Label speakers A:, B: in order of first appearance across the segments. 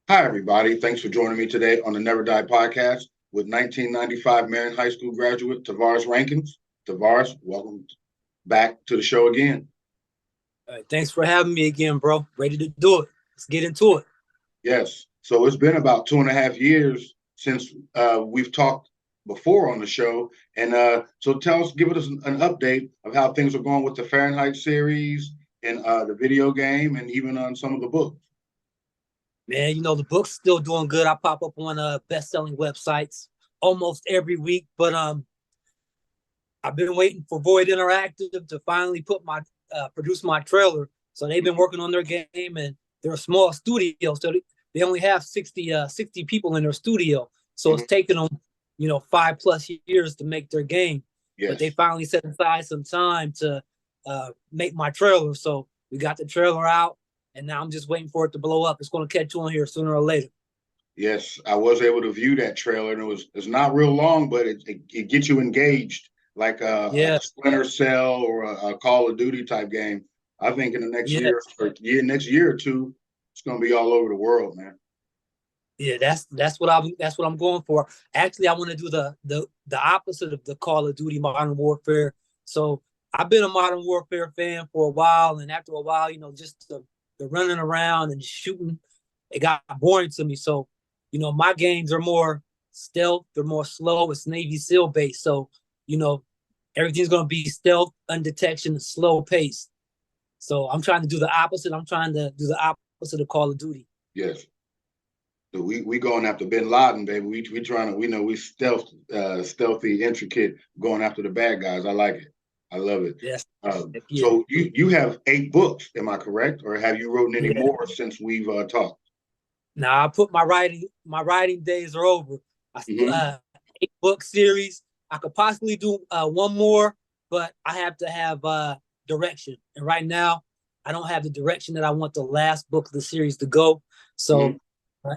A: Hi, everybody. Thanks for joining me today on the Never Die podcast with 1995 Marion High School graduate Tavares Rankins. Tavares, welcome back to the show again.
B: All right, thanks for having me again, bro. Ready to do it. Let's get into it.
A: Yes. So it's been about 2.5 years since we've talked before on the show. And so give us an update of how things are going with the Fahrenheit series and the video game and even on some of the books.
B: Man, the book's still doing good. I pop up on best-selling websites almost every week, but I've been waiting for Void Interactive to finally produce my trailer. So they've been working on their game, and they're a small studio, so they only have 60 people in their studio. So it's taken them, 5+ years to make their game.
A: Yes.
B: But they finally set aside some time to make my trailer. So we got the trailer out, and now I'm just waiting for it to blow up. It's going to catch on here sooner or later.
A: Yes, I was able to view that trailer, and it's not real long, but it gets you engaged like a Splinter Cell or a Call of Duty type game. I think in the next next year or two, it's going to be all over the world, man.
B: Yeah, that's what I'm going for. Actually, I want to do the opposite of the Call of Duty Modern Warfare. So I've been a Modern Warfare fan for a while, and after a while, just the running around and shooting, it got boring to me. So, my games are more stealth, they're more slow. It's Navy SEAL based. So, everything's gonna be stealth, undetection, and slow pace. So I'm trying to do the opposite. I'm trying to do the opposite of Call of Duty.
A: Yes. So we going after Bin Laden, baby. We trying to we stealthy, intricate, going after the bad guys. I like it. I love it.
B: Yes.
A: So you have 8 books, am I correct, or have you written any more since we've talked?
B: Now I put my writing days are over. 8-book series. I could possibly do one more, but I have to have direction. And right now, I don't have the direction that I want the last book of the series to go. So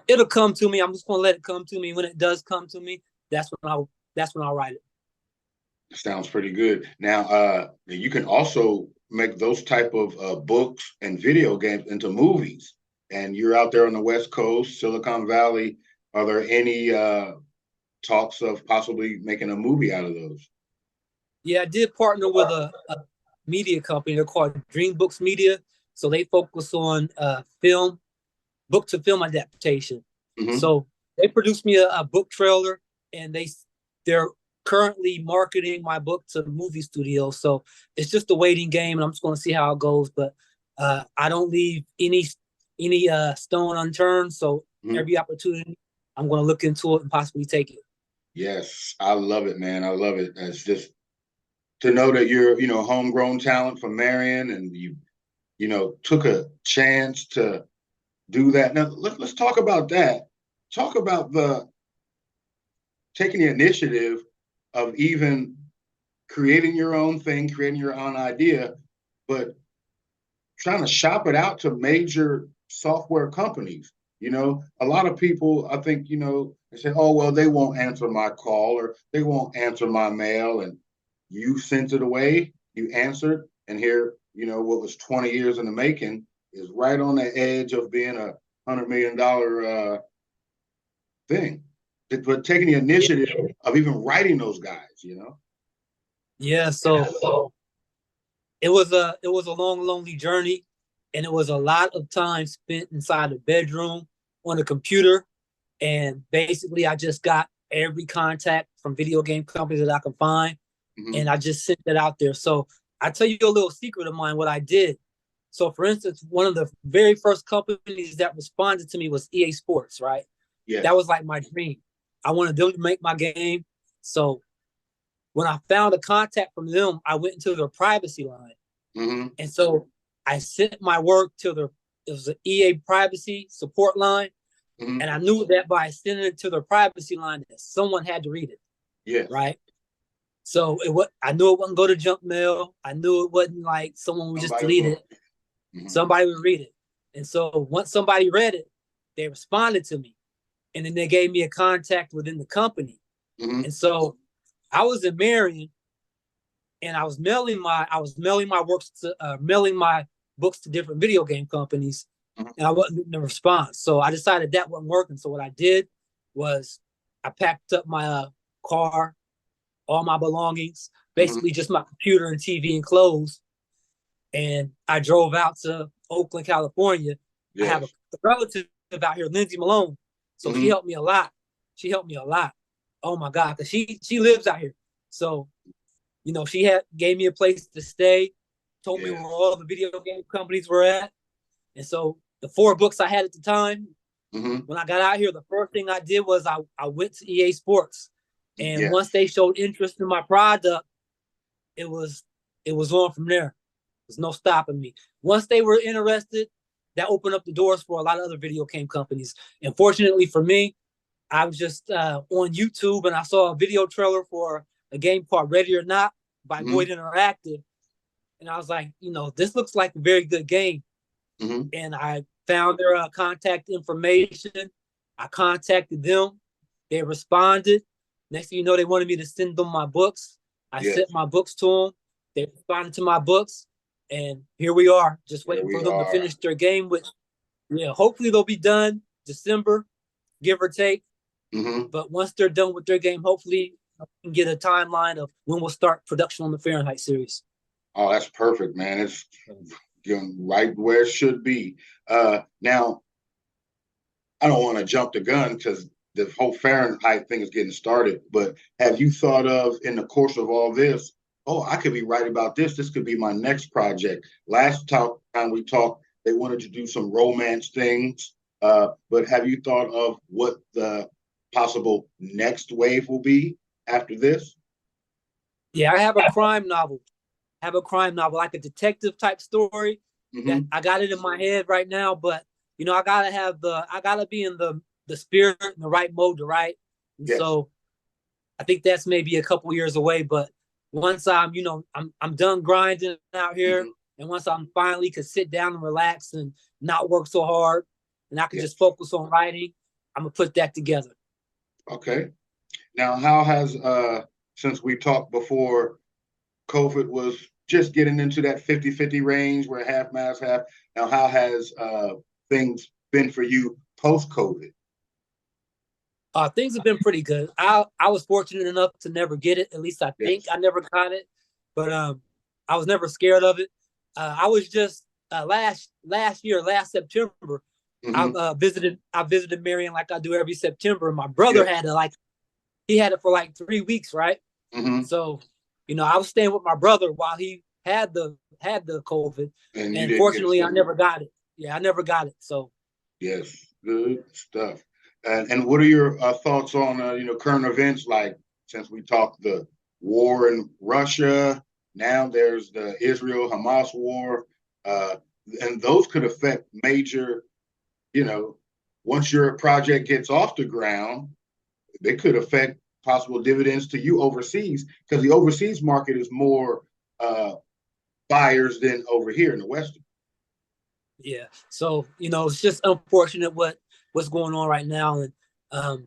B: it'll come to me. I'm just gonna let it come to me. When it does come to me, that's when I'll write it.
A: Sounds pretty good. Now, you can also make those type of books and video games into movies. And you're out there on the West Coast, Silicon Valley. Are there any talks of possibly making a movie out of those?
B: Yeah, I did partner with a media company. They're called Dream Books Media. So they focus on book to film adaptation. So they produced me a book trailer, and they're currently marketing my book to movie studios. So it's just a waiting game, and I'm just going to see how it goes. But I don't leave any stone unturned. So every opportunity, I'm going to look into it and possibly take it.
A: Yes, I love it, man. I love it. It's just to know that you're, homegrown talent from Marion, and you took a chance to do that. Now let's talk about that. Talk about taking the initiative of even creating your own thing, creating your own idea, but trying to shop it out to major software companies. A lot of people, I think, they say, oh, well, they won't answer my call or they won't answer my mail. And you sent it away, you answered, and here, what was 20 years in the making is right on the edge of being a $100 million thing. But taking the initiative of even writing those guys,
B: Yeah, so it was a long, lonely journey, and it was a lot of time spent inside the bedroom on a computer. And basically, I just got every contact from video game companies that I could find, and I just sent it out there. So I tell you a little secret of mine, what I did. So, for instance, one of the very first companies that responded to me was EA Sports, right?
A: Yeah.
B: That was like my dream. I wanted them to make my game. So when I found a contact from them, I went into their privacy line. And so I sent my work to it was an EA privacy support line. And I knew that by sending it to their privacy line, that someone had to read it.
A: Yeah.
B: Right. So I knew it wouldn't go to junk mail. I knew it wasn't like someone would just delete it. Somebody would read it. And so once somebody read it, they responded to me. And then they gave me a contact within the company. And so I was in Marion, and I was mailing my books to different video game companies. and I wasn't getting a response. So I decided that wasn't working. So what I did was I packed up my car, all my belongings, basically just my computer and TV and clothes, and I drove out to Oakland, California. I have a relative out here, Lindsay Malone. So she helped me a lot. She helped me a lot. Oh my God, because she lives out here. So, you know, she gave me a place to stay, told me where all the video game companies were at. And so the 4 books I had at the time, when I got out here, the first thing I did was I went to EA Sports. And once they showed interest in my product, it was on from there. There's no stopping me. Once they were interested, that opened up the doors for a lot of other video game companies. And fortunately for me, I was just on YouTube and I saw a video trailer for a game called Ready or Not by Void Interactive. And I was like, you know, this looks like a very good game. And I found their contact information. I contacted them. They responded. Next thing you know, they wanted me to send them my books. I sent my books to them. They responded to my books. And here we are, just waiting for them to finish their game, which, hopefully they'll be done December, give or take. But once they're done with their game, hopefully I can get a timeline of when we'll start production on the Fahrenheit series.
A: Oh, that's perfect, man. It's right where it should be. Now, I don't want to jump the gun because the whole Fahrenheit thing is getting started, but have you thought of, in the course of all this, oh, I could be writing about this. This could be my next project. Last time we talked, they wanted to do some romance things. But have you thought of what the possible next wave will be after this?
B: Yeah, I have a crime novel. Like a detective type story. That I got it in my head right now, but you know, I gotta be in the spirit and the right mode to write. And so I think that's maybe a couple years away, but once I'm done grinding out here, and once I'm finally could sit down and relax and not work so hard, and I can just focus on writing, I'm gonna put that together.
A: Okay. Now, how has since we talked before, COVID was just getting into that 50-50 range where half mask, half. Now, how has things been for you post-COVID?
B: Things have been pretty good. I was fortunate enough to never get it. At least I think I never got it, but I was never scared of it. I was just last September. I visited Marion like I do every September. My brother had it he had it for like 3 weeks, right? So, you know, I was staying with my brother while he had the COVID, and fortunately I never got it. Yeah, I never got it. So
A: yes, good stuff. And what are your thoughts on current events, like since we talked the war in Russia, now there's the Israel-Hamas war, and those could affect major, once your project gets off the ground, they could affect possible dividends to you overseas, because the overseas market is more buyers than over here in the Western.
B: Yeah, so it's just unfortunate what's going on right now, and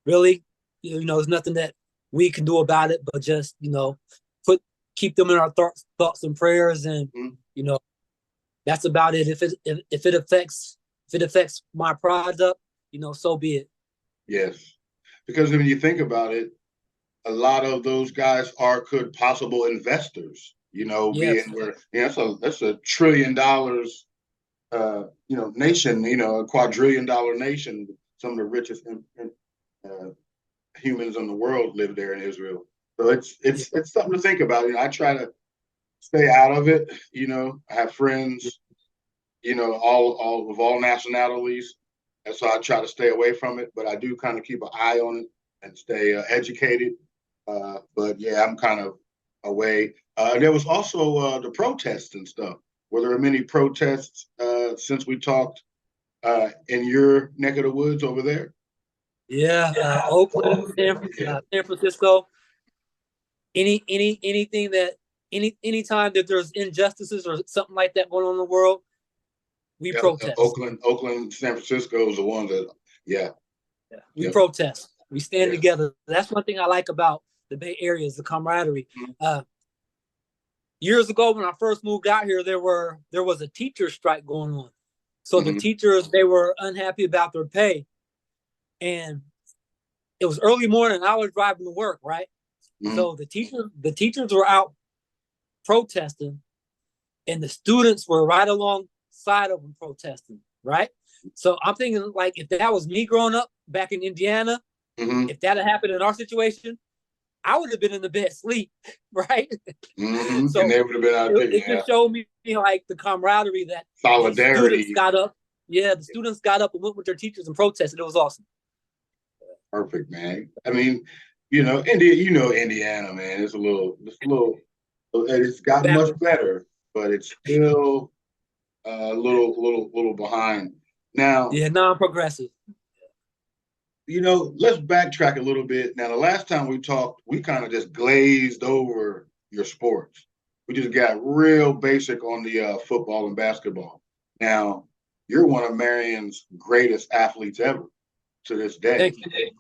B: really, there's nothing that we can do about it, but just keep them in our thoughts and prayers, and that's about it. If it affects my product, so be it.
A: Yes, because when you think about it, a lot of those guys could possible investors. Being where that's $1 trillion. Nation, a quadrillion-dollar nation. Some of the richest humans in the world live there in Israel. So it's something to think about. I try to stay out of it. I have friends, all nationalities, and so I try to stay away from it. But I do kind of keep an eye on it and stay educated. But yeah, I'm kind of away. There was also the protests and stuff. Were there many protests since we talked in your neck of the woods over there?
B: Yeah, Oakland, San Francisco. Anything anytime that there's injustices or something like that going on in the world, we protest.
A: Oakland, San Francisco is the ones that,
B: we protest. We stand together. That's one thing I like about the Bay Area is the camaraderie. Years ago, when I first moved out here, there was a teacher strike going on, So the teachers, they were unhappy about their pay. And it was early morning. I was driving to work, right? So the teachers were out protesting, and the students were right alongside of them protesting, right? So I'm thinking, like, if that was me growing up back in Indiana, if that had happened in our situation, I would have been in the bed asleep, right?
A: So
B: and
A: they would have been out there.
B: It just showed me, like, the camaraderie that
A: solidarity.
B: The students got up. Yeah, the students got up and went with their teachers and protested. It was awesome.
A: Perfect, man. I mean, Indiana, man. It's gotten much better, but it's still a little behind. Now,
B: yeah, non-progressive.
A: Let's backtrack a little bit. Now, the last time we talked, we kind of just glazed over your sports. We just got real basic on the football and basketball. Now, you're one of Marion's greatest athletes ever to this day.
B: Thank you.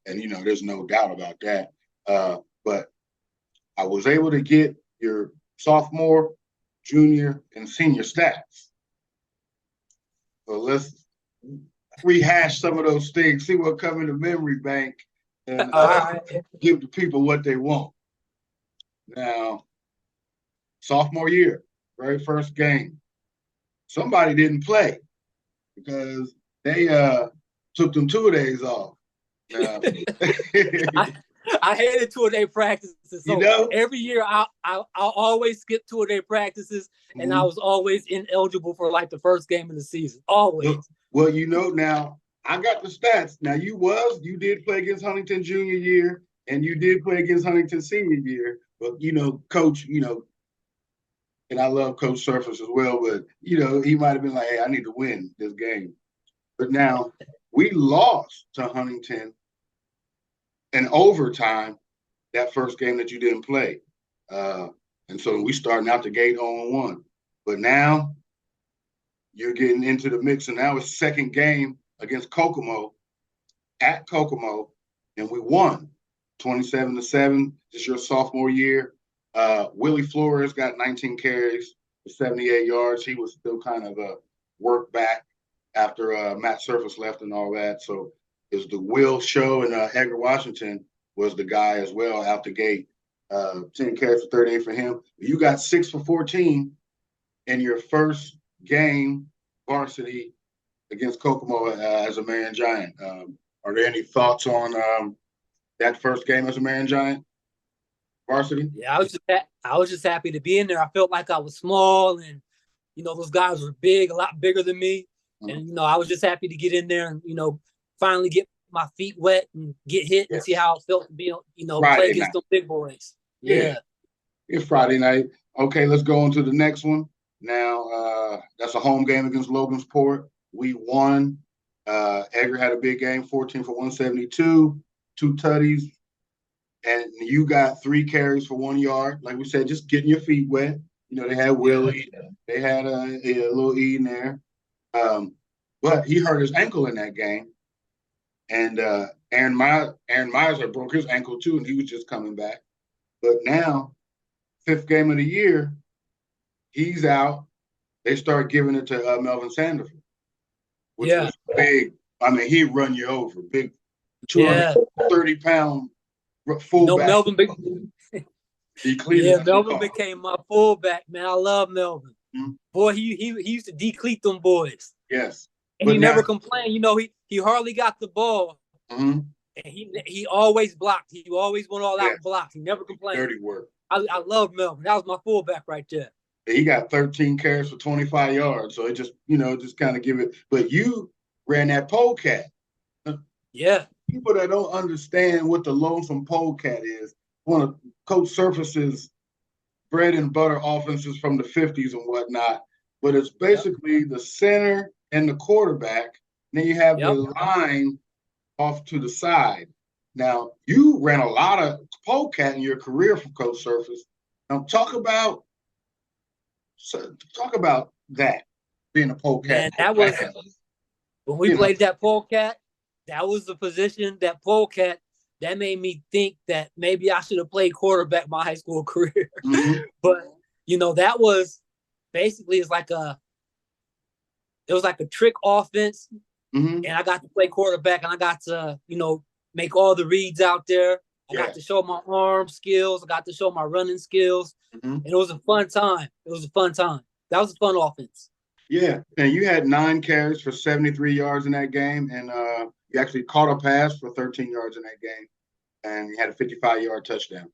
A: And there's no doubt about that. But I was able to get your sophomore, junior, and senior stats. So let's rehash some of those things, see what come in the memory bank, and give the people what they want. Now, sophomore year, very first game, somebody didn't play because they took them 2 days off.
B: I hated 2-a-day practices. So every year I'll always skip 2-a-day practices, and I was always ineligible for like the first game of the season. Always.
A: Well, now I got the stats. Now you did play against Huntington junior year, and you did play against Huntington senior year. But Coach, and I love Coach Surface as well, but he might have been like, hey, I need to win this game. But now we lost to Huntington in overtime that first game that you didn't play. And so we starting out the gate 0-1. But now you're getting into the mix, and now it's second game against Kokomo at Kokomo, and we won 27-7. This is your sophomore year. Willie Flores got 19 carries for 78 yards. He was still kind of a work back after Matt Surface left and all that. So it was the Will show, and Edgar Washington was the guy as well out the gate. 10 carries for 38 for him. You got 6 for 14 in your first game varsity against Kokomo as a Marion Giant. Are there any thoughts on that first game as a Marion Giant varsity?
B: Yeah, I was just happy to be in there. I felt like I was small, and those guys were big, a lot bigger than me. And I was just happy to get in there and finally get my feet wet and get hit and see how it felt to be play against those big boys. Yeah.
A: It's Friday night. Okay, let's go on to the next one. Now, that's a home game against Logansport. We won. Edgar had a big game, 14 for 172, 2 tutties. And you got 3 carries for 1 yard. Like we said, just getting your feet wet. They had Willie. They had a little E in there. But he hurt his ankle in that game. And Aaron Meisler broke his ankle too, and he was just coming back. But now, 5th game of the year, he's out. They start giving it to Melvin Sanderson, which was big. I mean, he'd run you over. Big 230-pound fullback.
B: Melvin Melvin became my fullback, man. I love Melvin. Boy, he used to decleat them boys.
A: Yes.
B: And he never complained. He hardly got the ball. And he always blocked. He always went all out and blocked. He never complained.
A: Dirty work.
B: I love Melvin. That was my fullback right there.
A: He got 13 carries for 25 yards. So it just, just kind of give it. But you ran that polecat.
B: Yeah.
A: People that don't understand what the lonesome polecat is, one of Coach Surface's bread and butter offenses from the 50s and whatnot. But it's basically the center and the quarterback. Then you have the line off to the side. Now, you ran a lot of polecat in your career for Coach Surface. Now, talk about that, being a polecat.
B: Man, that was when we played that polecat. That was the position, that polecat, that made me think that maybe I should have played quarterback my high school career. But that was basically, it's like it was like a trick offense,
A: Mm-hmm.
B: and I got to play quarterback, and I got to, make all the reads out there. I
A: Yeah.
B: got to show my arm skills. I got to show my running skills.
A: Mm-hmm.
B: And it was a fun time. It was a fun time. That was a fun offense.
A: Yeah. And you had 9 carries for 73 yards in that game. And you actually caught a pass for 13 yards in that game. And you had a 55-yard touchdown.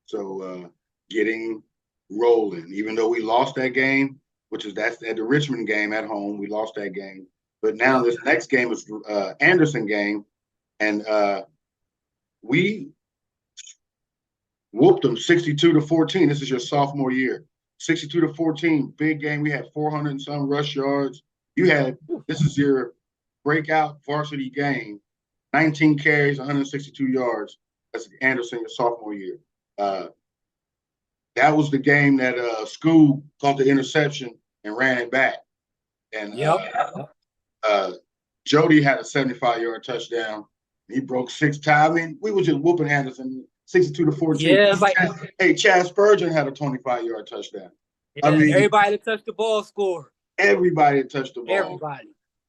A: So getting rolling, even though we lost that game, that's at the Richmond game at home. We lost that game. But now this next game is Anderson game. And we whooped them 62-14. This is your sophomore year. 62-14, big game. We had 400 and some rush yards. This is your breakout varsity game. 19 carries, 162 yards. That's Anderson your sophomore year. That was the game that School caught the interception and ran it back. And Jody had a 75-yard touchdown. He broke 6 ties. I mean, we were just whooping Anderson 62-14.
B: Yeah, it's like,
A: hey, Chad Spurgeon had a 25-yard touchdown.
B: Yeah,
A: I mean,
B: everybody that touched the ball scored.
A: Everybody that touched the ball.
B: Everybody.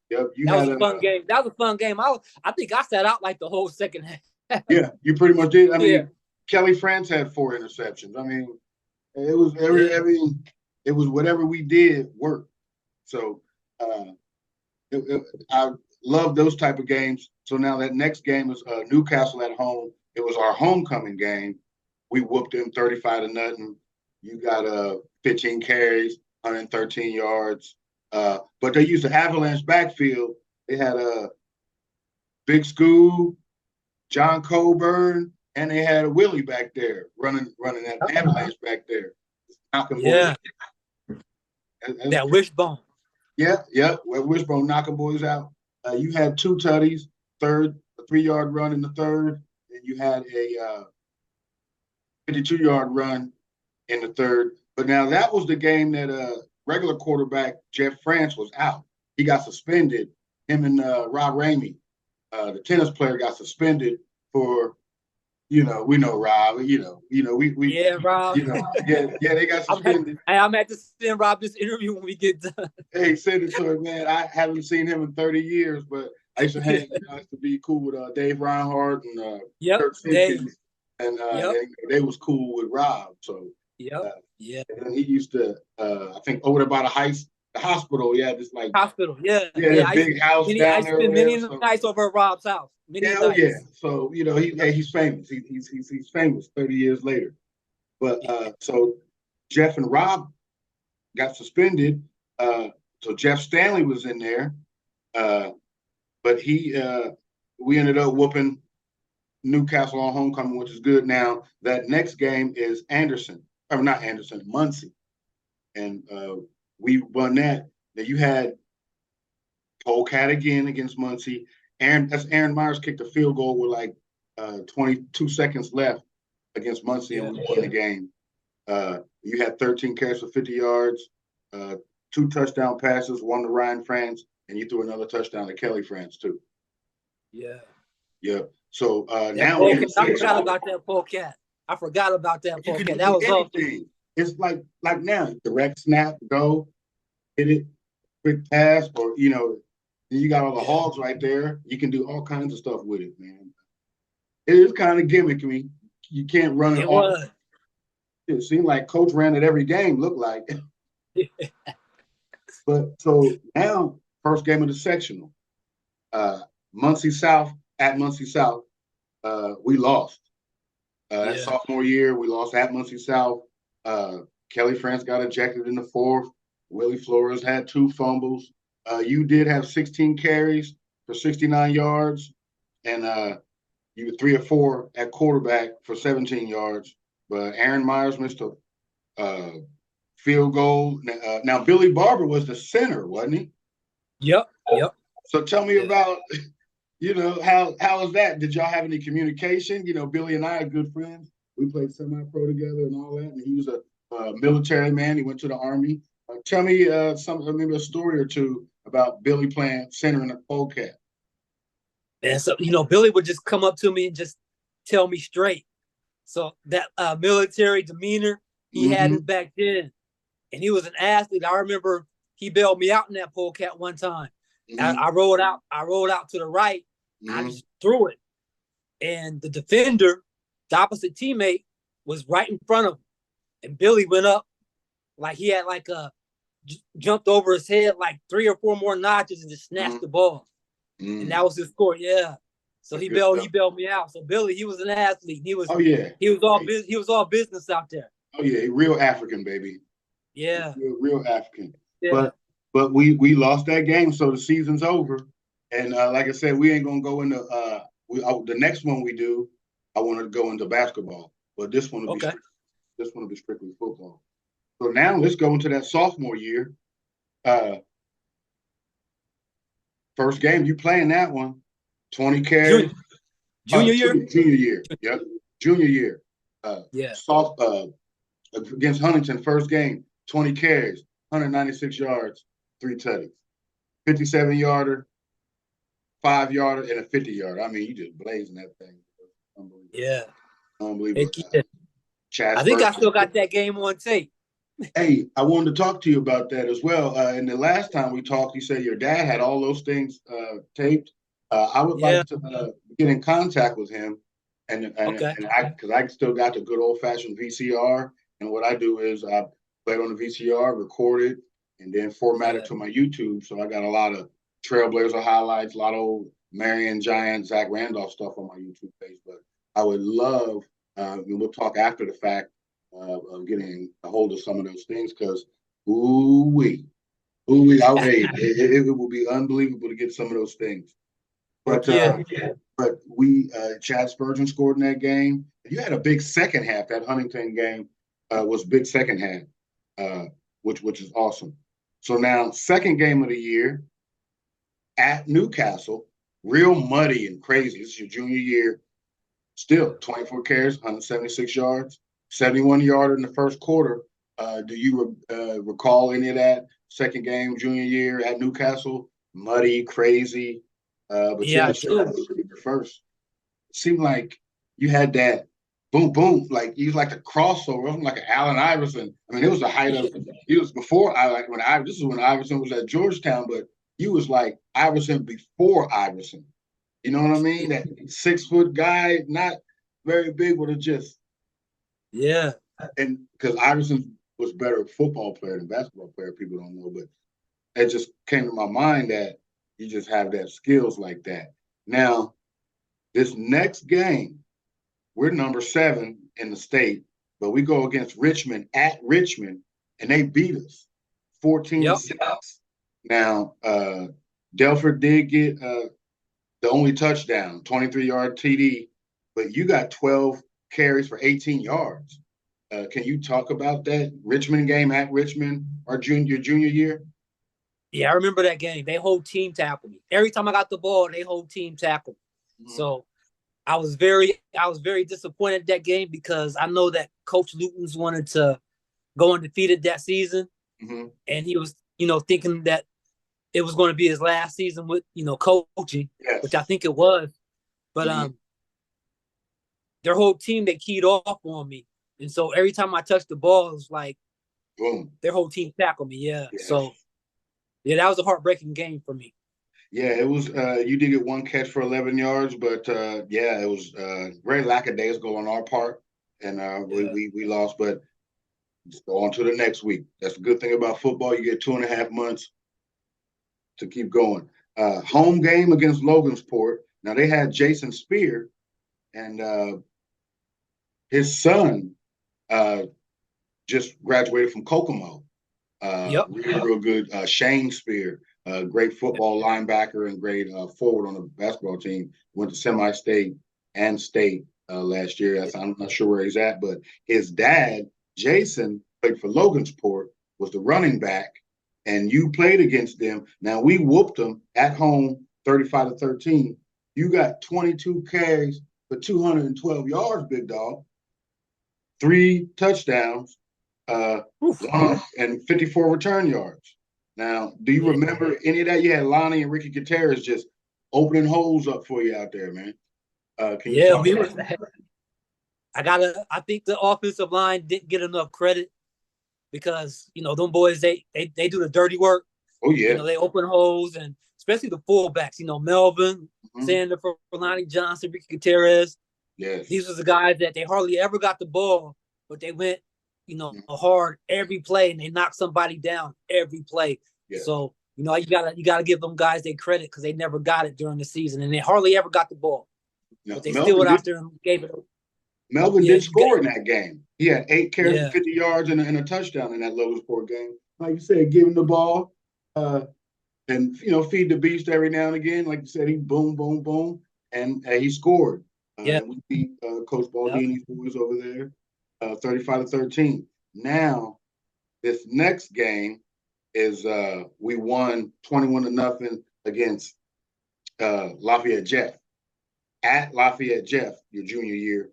A: Yep.
B: That was a fun game. That was a fun game. I think I sat out like the whole second half.
A: Yeah, you pretty much did. I mean, Kelly France had 4 interceptions. I mean, it was it was whatever we did worked. So I love those type of games. So now that next game is Newcastle at home. It was our homecoming game. We whooped them 35-0. You got 15 carries, 113 yards. But they used the Avalanche backfield. They had a Big School, John Coburn, and they had a Willie back there running that Avalanche back there.
B: Yeah. That wishbone.
A: Yeah. Wishbone knocking boys out. You had 2 tutties, a 3-yard run in the third, and you had a 52-yard run in the third. But now that was the game that regular quarterback Jeff France was out. He got suspended. Him and Rob Ramey, the tennis player, got suspended for, we know Rob. We
B: Rob.
A: They got suspended.
B: I'm at to send Rob this interview when we get done.
A: Hey, send it to him, man. I haven't seen him in 30 years, but I used to hang. I used to be cool with Dave Reinhardt and Kirk Simpkins, and they was cool with Rob. So and then he used to, I think, over there by the hospital. Yeah, just like
B: hospital. Yeah,
A: big house down there. I
B: spent many nights over at Rob's house.
A: Yeah. So he's famous. He's famous 30 years later. But so Jeff and Rob got suspended. So Jeff Stanley was in there, but we ended up whooping Newcastle on homecoming, which is good. Now that next game is Muncie, and we won that. Then you had Polecat again against Muncie. Aaron Myers kicked a field goal with like 22 seconds left against Muncie, and we won the game. You had 13 carries for 50 yards, 2 touchdown passes, 1 to Ryan France, and you threw another touchdown to Kelly France too. Yeah. So now
B: I forgot about that Polecat. That was awesome.
A: It's like now, direct snap, go, hit it, quick pass, or you got all the hogs right there. You can do all kinds of stuff with it, man. It is kind of gimmicky. You can't run it off. It seemed like Coach ran it every game, looked like. But so now, first game of the sectional. Muncie South, at Muncie South, we lost. That sophomore year, we lost at Muncie South. Kelly France got ejected in the 4th. Willie Flores had 2 fumbles. You did have 16 carries for 69 yards, and you were 3 or 4 at quarterback for 17 yards. But Aaron Myers missed a field goal. Now Billy Barber was the center, wasn't he?
B: Yep.
A: So tell me about, how was that? Did y'all have any communication? Billy and I are good friends. We played semi-pro together and all that. And he was a military man. He went to the Army. Tell me maybe a story or two about Billy playing center in a Polecat.
B: And so, Billy would just come up to me and just tell me straight. So that military demeanor he had it back then. And he was an athlete. I remember he bailed me out in that polecat one time.
A: Mm-hmm.
B: I rolled out to the right. I
A: Mm-hmm.
B: just threw it. And the defender, the opposite teammate, was right in front of him. And Billy went up like he had like jumped over his head like 3 or 4 more notches and just snatched the ball. And that was his score. Yeah. So
A: That's
B: he
A: good
B: bailed
A: stuff.
B: me out. So Billy, he was an athlete. He was
A: Oh yeah.
B: he was all business out there.
A: Oh yeah, real African, baby.
B: Yeah.
A: Real African.
B: Yeah.
A: But we lost that game, so the season's over. And like I said, we ain't gonna go into the next one we do. I want to go into basketball, but this one will be strictly football. So now let's go into that sophomore year. First game, you playing that one. 20 carries.
B: Junior year?
A: Junior year. Yep. Junior year.
B: Yeah.
A: Against Huntington, first game, 20 carries, 196 yards, 3 tutties. 57-yarder, 5-yarder, and a 50-yarder. I mean, you just blazing that thing. Unbelievable.
B: Yeah.
A: Unbelievable.
B: I think I still got that game on tape.
A: Hey, I wanted to talk to you about that as well. And the last time we talked, you said your dad had all those things taped. I would like to get in contact with him, and because I still got the good old fashioned VCR. And what I do is I play it on the VCR, record it, and then format it to my YouTube. So I got a lot of Trailblazer highlights, a lot of old Marion Giant, Zach Randolph stuff on my YouTube page. But I would love, and we'll talk after the fact, of getting a hold of some of those things, because it will be unbelievable to get some of those things. But Chad Spurgeon scored in that game. You had a big second half. That Huntington game was big second half, which is awesome. So now, second game of the year at Newcastle, real muddy and crazy. This is your junior year. Still 24 carries, 176 yards. 71-yarder in the first quarter. Do you recall any of that second game, junior year at Newcastle? Muddy, crazy. But
B: yeah,
A: first. It seemed like you had that boom, boom, like you was like a crossover. It was like an Allen Iverson. I mean, it was the height of. He was before this is when Iverson was at Georgetown, but you was like Iverson before Iverson. You know what I mean? That 6-foot guy, not very big, but just.
B: Yeah.
A: And because Iverson was better football player than basketball player, people don't know, but it just came to my mind that you just have that skills like that. Now, this next game, we're number 7 in the state, but we go against Richmond at Richmond, and they beat us 14-6. Now, Delford did get the only touchdown, 23-yard TD, but you got 12 carries for 18 yards. Can you talk about that Richmond game at Richmond, your junior year?
B: Yeah, I remember that game. They whole team tackled me. Every time I got the ball, they whole team tackled me. Mm-hmm. So I was very disappointed that game, because I know that Coach Luton's wanted to go undefeated that season. Mm-hmm. And he was, thinking that it was going to be his last season with, coaching, which I think it was. But their whole team, they keyed off on me. And so every time I touched the ball, it was like, boom, their whole team tackled me. Yeah. Yes. So, yeah, that was a heartbreaking game for me.
A: Yeah, it was. You did get one catch for 11 yards, but it was very lackadaisical on our part, and we lost. But let's go on to the next week. That's the good thing about football. You get 2.5 months to keep going. Home game against Logansport. Now, they had Jason Spear, and his son just graduated from Kokomo. Real good. Shane Spear, great football linebacker and great forward on the basketball team. Went to semi-state and state last year. I'm not sure where he's at, but his dad, Jason, played for Logansport, was the running back, and you played against them. Now, we whooped them at home 35-13. You got 22 carries for 212 yards, big dog. 3 touchdowns. And 54 return yards. Now, do you remember any of that? You had Lonnie and Ricky Gutierrez just opening holes up for you out there, man. Can you talk about that?
B: I think the offensive line didn't get enough credit. because them boys they do the dirty work.
A: Oh yeah.
B: They open holes, and especially the fullbacks. Melvin,
A: Mm-hmm.
B: Sandifer, Lonnie Johnson, Ricky Gutierrez.
A: Yes.
B: These was the guys that they hardly ever got the ball, but they went, hard every play, and they knocked somebody down every play.
A: Yes.
B: So, you gotta give them guys their credit because they never got it during the season, and they hardly ever got the ball.
A: No,
B: but they still went out there and gave it.
A: Melvin did score in that game. He had 8 carries for 50 yards and a touchdown in that Logansport game. Like you said, give him the ball, and feed the beast every now and again. Like you said, he boom, boom, boom, and he scored. And we beat Coach Baldini's boys over there, 35-13. Now, this next game is we won 21-0 against Lafayette Jeff at Lafayette Jeff your junior year.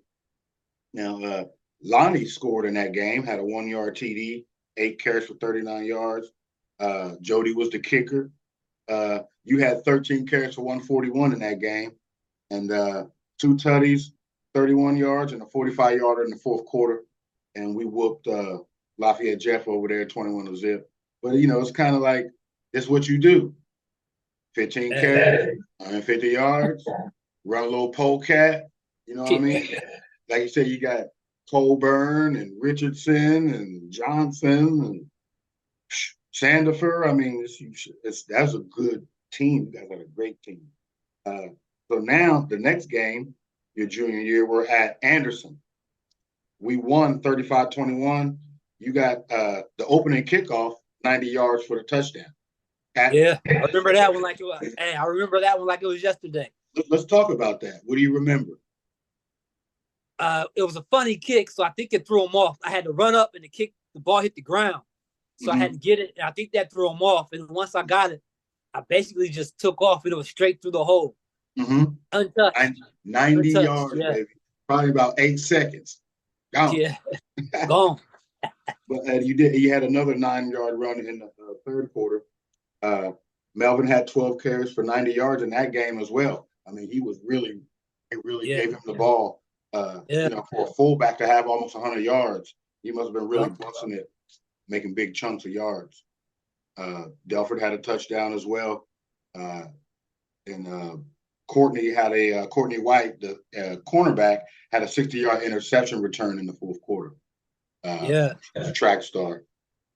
A: Now, Lonnie scored in that game, had a 1-yard TD, 8 carries for 39 yards. Jody was the kicker. You had 13 carries for 141 in that game, and 2 tutties, 31 yards, and a 45-yarder in the fourth quarter. And we whooped Lafayette Jeff over there 21-0. But, it's kind of like, it's what you do. 15 carries, 150 yards, run a little polecat, what I mean? Like you said, you got Colburn and Richardson and Johnson and Sandifer. I mean, that's a good team. You guys have a great team. So now the next game, your junior year, we're at Anderson. We won 35-21. You got the opening kickoff, 90 yards for the touchdown.
B: I remember that one like it was. I remember that one like it was yesterday.
A: Let's talk about that. What do you remember?
B: It was a funny kick, so I think it threw him off. I had to run up and the ball hit the ground. So I had to get it, and I think that threw him off. And once I got it, I basically just took off, and it was straight through the hole. Untouched.
A: 90 yards, baby. Probably about 8 seconds. Gone.
B: Yeah, gone.
A: But you had another 9-yard run in the third quarter. Melvin had 12 carries for 90 yards in that game as well. I mean, it really gave him the ball. For a fullback to have almost 100 yards, he must have been really busting it, making big chunks of yards. Delford had a touchdown as well. And Courtney White, the cornerback, had a 60-yard interception return in the fourth quarter. As a track star.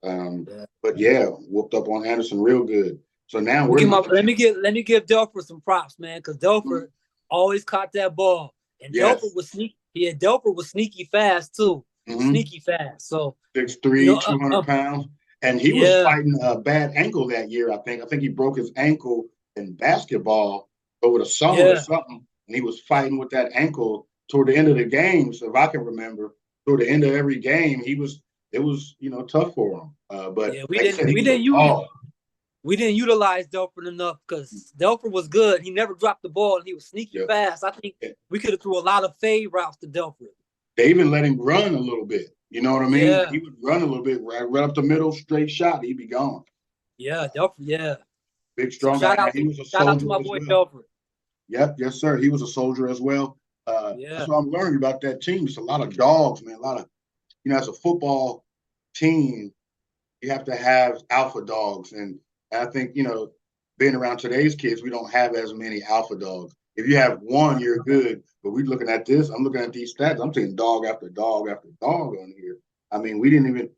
A: But whooped up on Anderson real good. So now
B: let me give Delford some props, man, because Delford always caught that ball. And Delford was sneaky. Yeah, Delford was sneaky fast too. Sneaky fast. So
A: 6'3", 200 pounds. And he was fighting a bad ankle that year, I think. I think he broke his ankle in basketball over the summer or something. And he was fighting with that ankle toward the end of the game. So if I can remember, toward the end of every game, it was tough for him. But
B: we didn't utilize Delford enough because Delford was good. He never dropped the ball, and he was sneaky fast. I think we could have threw a lot of fade routes to Delford.
A: They even let him run a little bit. You know what I mean? Yeah. He would run a little bit, right up the middle, straight shot. He'd be gone.
B: Yeah, Delford. Yeah,
A: big strong guy. He was a soldier.
B: Shout out to my boy Delford.
A: Yep, yes, sir. He was a soldier as well. That's what I'm learning about that team. It's a lot of dogs, man. A lot of, as a football team, you have to have alpha dogs. And I think, being around today's kids, we don't have as many alpha dogs. If you have one, you're good. But we're looking at this. I'm looking at these stats. I'm seeing dog after dog after dog on here. I mean, we didn't even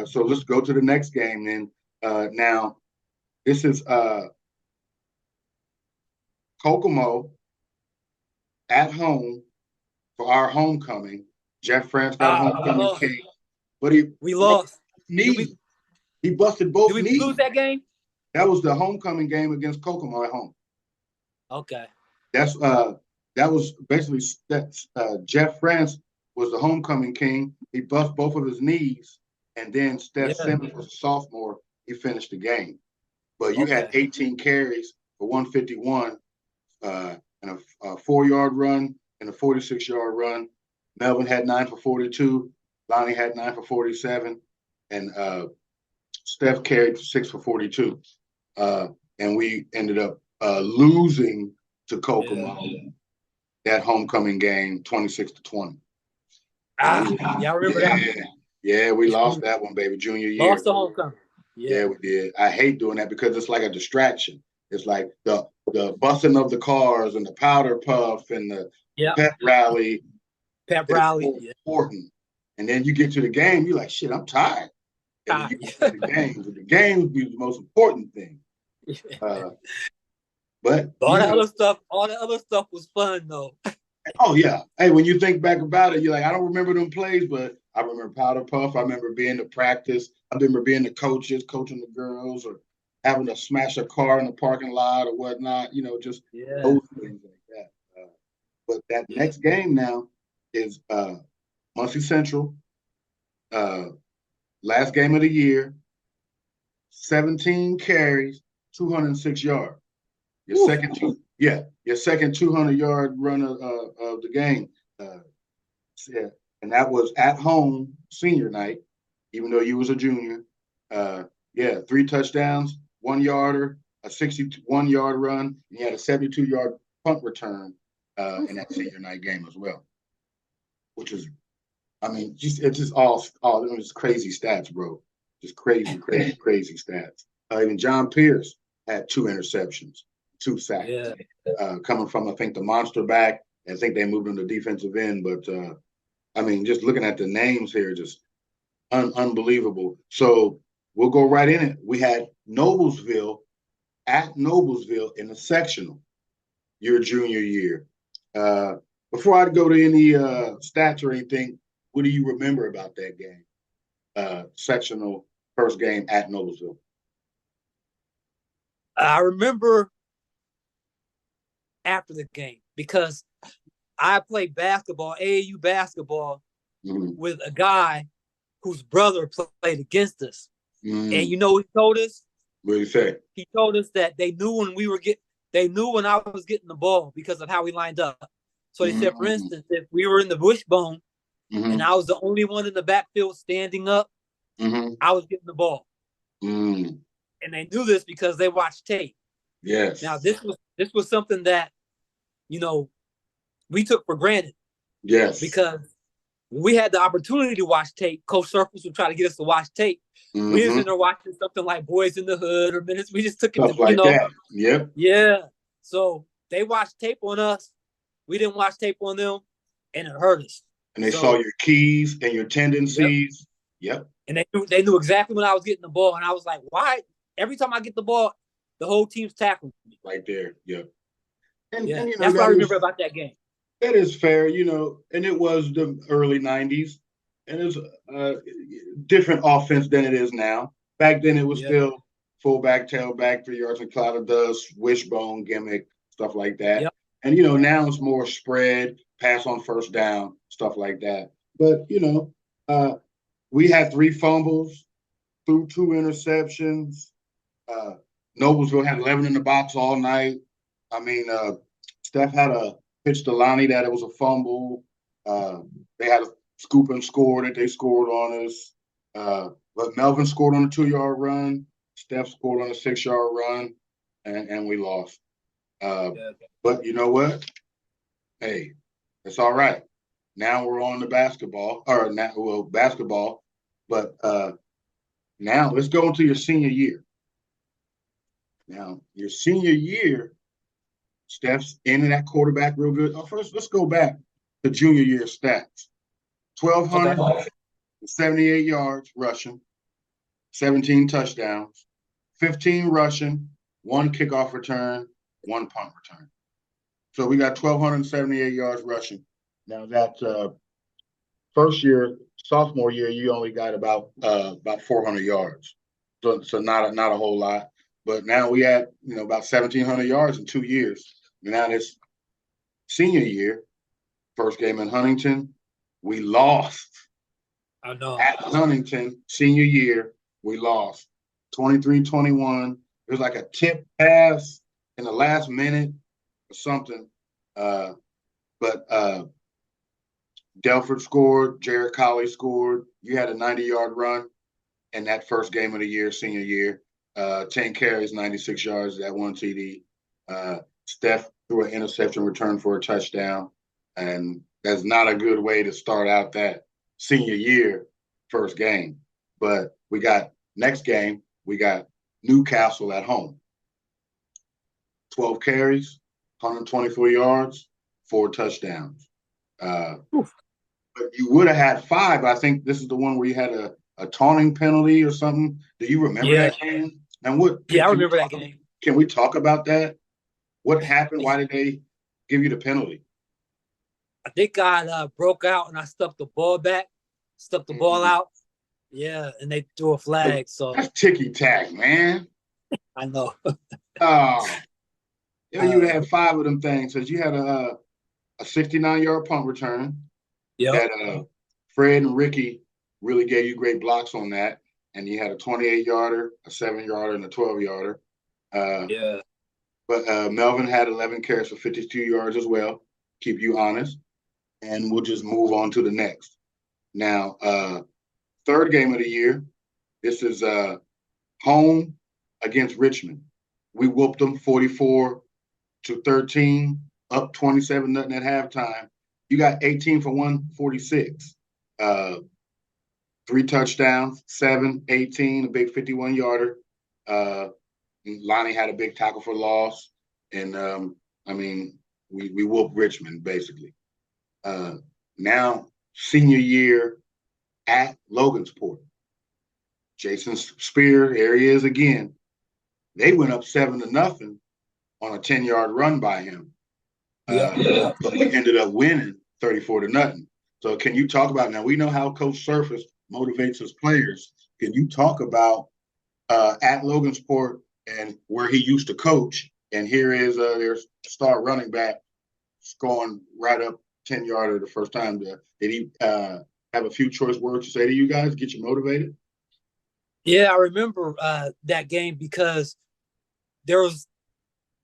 A: so let's go to the next game then. Now, this is Kokomo at home for our homecoming. Jeff France got homecoming king. But
B: we lost.
A: He busted both knees.
B: Did we lose that game?
A: That was the homecoming game against Kokomo at home.
B: Okay.
A: That was basically Jeff France was the homecoming king. He bust both of his knees, and then Steph Simmons was a sophomore. He finished the game. But you had 18 carries for 151, and a 4-yard run and a 46-yard run. Melvin had 9 for 42. Lonnie had 9 for 47, and Steph carried 6 for 42. And we ended up losing to Kokomo that homecoming game, 26-20.
B: I remember that.
A: Yeah, we lost that one, baby, junior
B: Lost
A: year.
B: the homecoming. Yeah.
A: Yeah, we did. I hate doing that because it's like a distraction. It's like the busting of the cars and the powder puff and the
B: Yep.
A: pep rally
B: Pep
A: is
B: rally.
A: so
B: Yeah.
A: important. And then you get to the game, you're like, shit, I'm tired. And then you go play the games. And the games be the most important thing. But
B: all the other stuff, was fun though.
A: oh yeah. Hey, when you think back about it, you're like, I don't remember them plays, but I remember powder puff. I remember being to practice. I remember being the coaches, coaching the girls, or having to smash a car in the parking lot or whatnot. Just those things like that. But that next game now is Muncie Central. Last game of the year, 17 carries, 206 yards. Your Oof. Your second 200-yard run of the game. Yeah, and that was at home senior night, even though you was a junior. 3 touchdowns, 1-yarder, a 61-yard run, and you had a 72-yard punt return in that senior night game as well. Which is, I mean, it's just all just crazy stats, bro. Just crazy stats. Even John Pierce had 2 interceptions, 2 sacks. Coming from, I think, the monster back. I think they moved him to defensive end, but I mean, just looking at the names here, just unbelievable. So we'll go right in it. We had Noblesville at Noblesville in the sectional your junior year. Before I go to any stats or anything, what do you remember about that game? Sectional first game at Noblesville.
B: I remember after the game because I played basketball, AAU basketball, with a guy whose brother played against us. And you know what he told us?
A: What did he say?
B: He told us that they knew when I was getting the ball because of how we lined up. So they said, for instance, if we were in the wishbone and I was the only one in the backfield standing up, I was getting the ball. And they knew this because they watched tape.
A: Yes.
B: Now this was something that, we took for granted.
A: Yes.
B: Because we had the opportunity to watch tape. Coach Surface would try to get us to watch tape. We was in there watching something like Boys in the Hood or Minutes. We just took it
A: stuff like that. Yep.
B: Yeah. So they watched tape on us. We didn't watch tape on them, and it hurt us.
A: And they saw your keys and your tendencies. Yep.
B: And they knew exactly when I was getting the ball, and I was like, why? Every time I get the ball, the whole team's tackling me.
A: Right there. Yep.
B: And that's what I remember about that game.
A: That is fair, and it was the early 90s, and it was a different offense than it is now. Back then, it was still fullback, tailback, 3 yards, and cloud of dust, wishbone gimmick, stuff like that.
B: Yep.
A: And, now it's more spread, pass on first down, stuff like that. But, we had 3 fumbles, 2 interceptions. Noblesville had 11 in the box all night. I mean, Steph had a pitch to Lonnie that it was a fumble. They had a scoop and score that they scored on us. But Melvin scored on a 2-yard run. Steph scored on a 6-yard run, and we lost. But you know what? Hey, it's all right. Now we're on the basketball. But now let's go into your senior year. Now, your senior year, Steph's in that quarterback real good. First, let's go back to junior year stats. 1,278 yards rushing, 17 touchdowns, 15 rushing, 1 kickoff return, 1 punt return. So we got 1,278 yards rushing. Now that first year, sophomore year, you only got about 400 yards. So not a whole lot. But now we had about 1,700 yards in 2 years. Now this senior year, first game in Huntington, we lost.
B: I know.
A: At Huntington, senior year, we lost 23-21. It was like a tip pass in the last minute or something. But Delford scored, Jared Colley scored. You had a 90-yard run in that first game of the year, senior year. 10 carries, 96 yards, that 1 TD. Steph threw an interception return for a touchdown. And that's not a good way to start out that senior year first game. But we got next game, we got Newcastle at home. 12 carries, 124 yards, 4 touchdowns. But you would have had 5. I think this is the one where you had a taunting penalty or something. Do you remember that game? And what?
B: Yeah, I remember that game.
A: Can we talk about that? What happened? Why did they give you the penalty?
B: I think I broke out and I stuck the ball back, stuck the ball out. Yeah, and they threw a flag. So
A: that's ticky tack, man.
B: I know.
A: Oh, yeah, you had 5 of them things because you had a 69-yard punt return.
B: Yeah.
A: That Fred and Ricky really gave you great blocks on that, and you had a 28-yarder, a 7-yarder, and a 12-yarder.
B: Yeah.
A: But Melvin had 11 carries for 52 yards as well. Keep you honest, and we'll just move on to the next. Now, third game of the year. This is home against Richmond. We whooped them 44-13, up 27-0 at halftime. You got 18 for 146. 3 touchdowns, 7, 18, a big 51-yarder. Lonnie had a big tackle for loss. And, we whooped Richmond, basically. Now, senior year at Logansport. Jason Spear, there he is again. They went up 7-0 on a 10-yard run by him. But we ended up winning 34-0. So can you talk about, now we know how Coach Surface motivates his players. Can you talk about at Logansport and where he used to coach? And here is their star running back scoring right up 10-yarder the first time. Did he have a few choice words to say to you guys, get you motivated?
B: Yeah, I remember that game because there was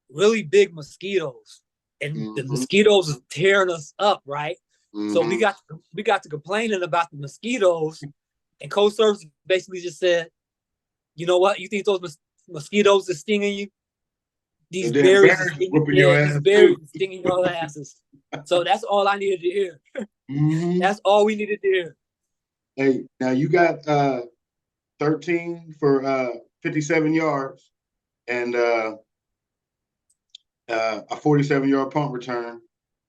B: really big mosquitoes, and the mosquitoes was tearing us up, right? So we got to complaining about the mosquitoes, and Coach Service basically just said, "You know what? You think those mosquitoes are stinging you? These berries are stinging your asses." So that's all I needed to hear. That's all we needed to hear.
A: Hey, now you got 13 for 57 yards and a 47-yard punt return.